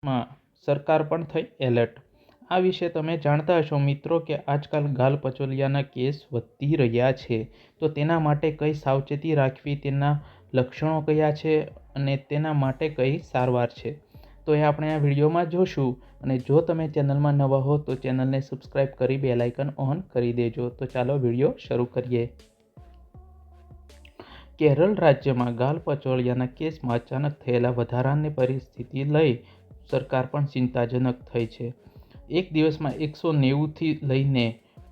માં સરકાર પણ થઈ એલર્ટ। આ વિશે તમે જાણતા હશો મિત્રો કે આજકાલ ગાલ પચોલિયાના કેસ વધી રહ્યા છે, તો તેના માટે કઈ સાવચેતી રાખવી, તેના લક્ષણો કયા છે અને તેના માટે કઈ સારવાર છે, તો એ આપણે આ વિડીયોમાં જોશું। અને જો તમે ચેનલમાં નવા હો તો ચેનલને સબસ્ક્રાઈબ કરી બેલ આઇકન ઓન કરી દેજો। તો ચાલો વિડીયો શરૂ કરીએ। કેરળ રાજ્યમાં ગાલ પચોલિયાના કેસમાં અચાનક થયેલા વધારાની પરિસ્થિતિ લઈ સરકાર પણ ચિંતાજનક થઈ છે। એક દિવસમાં 190થી લઈને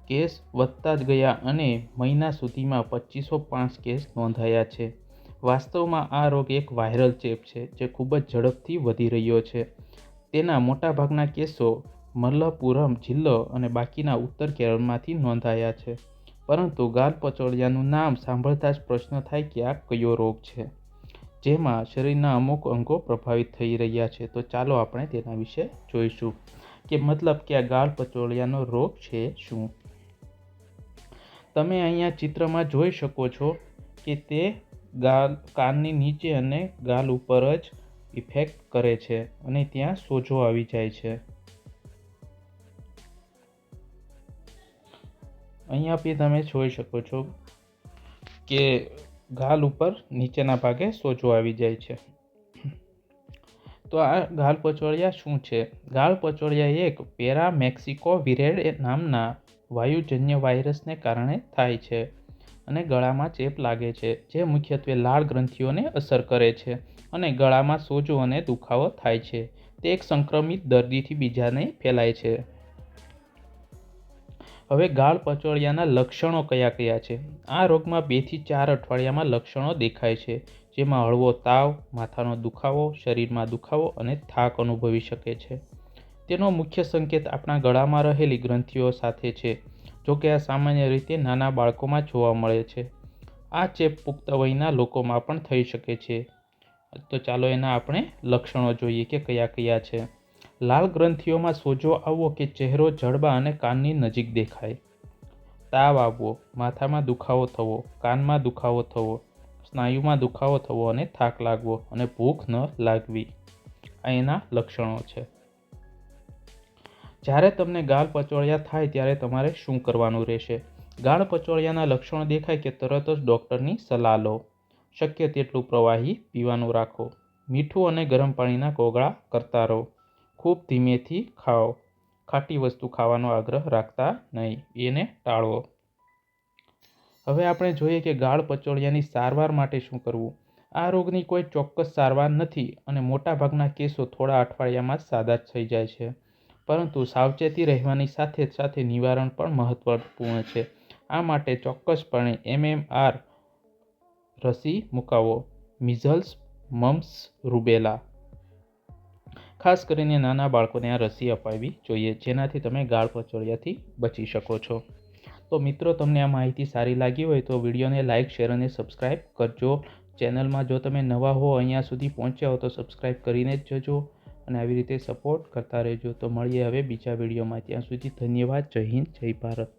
કેસ વધતા જ ગયા અને મહિના સુધીમાં 2505 કેસ નોંધાયા છે। વાસ્તવમાં આ રોગ એક વાયરલ ચેપ છે જે ખૂબ જ ઝડપથી વધી રહ્યો છે। તેના મોટાભાગના કેસો મલપ્પુરમ જિલ્લો અને બાકીના ઉત્તર કેરળમાંથી નોંધાયા છે। પરંતુ ગાલ પચોલિયાનું નામ સાંભળતા જ પ્રશ્ન થાય કે આ કયો રોગ છે જેમાં શરીરના અમુક અંગો પ્રભાવિત થઈ રહ્યા છે। તો ચાલો આપણે તેના વિશે જોઈશું કે મતલબ કે આ ગાલ પચોલિયાનો રોગ છે શું। તમે અહીંયા ચિત્રમાં જોઈ શકો છો કે તે કાનની નીચે અને ગાલ ઉપર જ ઇફેક્ટ કરે છે અને ત્યાં સોજો આવી જાય છે। અહીંયા બી તમે જોઈ શકો છો કે ગાલ ઉપર નીચેના ભાગે સોજો આવી જાય છે। તો આ ગાલ પચોલિયા શું છે? ગાલ પચોલિયા એક પેરામેક્સિકો વિરેડ નામના વાયુજન્ય વાયરસને કારણે થાય છે અને ગળામાં ચેપ લાગે છે જે મુખ્યત્વે લાળ ગ્રંથિઓને અસર કરે છે અને ગળામાં સોજો અને દુખાવો થાય છે। તે એક સંક્રમિત દર્દીથી બીજાને ફેલાય છે। હવે ગાલ પચોલિયાના લક્ષણો કયા કયા છે? આ રોગમાં 2 થી 4 અઠવાડિયામાં લક્ષણો દેખાય છે, જેમાં હળવો તાવ, માથાનો દુખાવો, શરીરમાં દુખાવો અને થાક અનુભવી શકે છે। તેનો મુખ્ય સંકેત આપણા ગળામાં રહેલી ગ્રંથિઓ સાથે છે, જોકે આ સામાન્ય રીતે નાના બાળકોમાં જોવા મળે છે। આ ચેપ પુખ્ત વયના લોકોમાં પણ થઈ શકે છે। તો ચાલો એના આપણે લક્ષણો જોઈએ કે કયા કયા છે। લાલ ગ્રંથિઓમાં સોજો આવવો કે ચહેરો જડબા અને કાનની નજીક દેખાય, તાવ આવવો, માથામાં દુખાવો થવો, કાનમાં દુખાવો થવો, સ્નાયુમાં દુખાવો થવો અને થાક લાગવો અને ભૂખ ન લાગવી, આ એના લક્ષણો છે। જ્યારે તમને ગાલ પચોલિયા થાય ત્યારે તમારે શું કરવાનું રહેશે? ગાલ પચોલિયાના લક્ષણો દેખાય કે તરત જ ડૉક્ટરની સલાહ લો। શક્ય તેટલું પ્રવાહી પીવાનું રાખો। મીઠું અને ગરમ પાણીના કોગળા કરતા રહો। ખૂબ ધીમેથી ખાઓ। ખાટી વસ્તુ ખાવાનો આગ્રહ રાખતા નહીં, એને ટાળો। હવે આપણે જોઈએ કે ગાળ પચોલિયાની સારવાર માટે શું કરવું। આ રોગની કોઈ ચોક્કસ સારવાર નથી અને મોટાભાગના કેસો થોડા અઠવાડિયામાં જ સાજા થઈ જાય છે, પરંતુ સાવચેતી રહેવાની સાથે સાથે નિવારણ પણ મહત્વપૂર્ણ છે। આ માટે ચોક્કસપણે MMR રસી મુકાવો, મિઝલ્સ, મમ્પ્સ, રૂબેલા। ખાસ કરીને નાના બાળકોને આ રસી અપાવવી જોઈએ, જેનાથી તમે ગાળ પચોલિયાથી બચી શકો છો। તો મિત્રો, તમને આ માહિતી સારી લાગી હોય તો વિડીયોને લાઇક, શેર અને સબસ્ક્રાઈબ કરજો। ચેનલમાં જો તમે નવા હો, અહીંયા સુધી પહોંચ્યા હો તો સબસ્ક્રાઈબ કરીને જ જજો અને આવી રીતે સપોર્ટ કરતા રહેજો। તો મળીએ હવે બીજા વિડીયોમાં, ત્યાં સુધી ધન્યવાદ। જય હિન્દ, જય ભારત।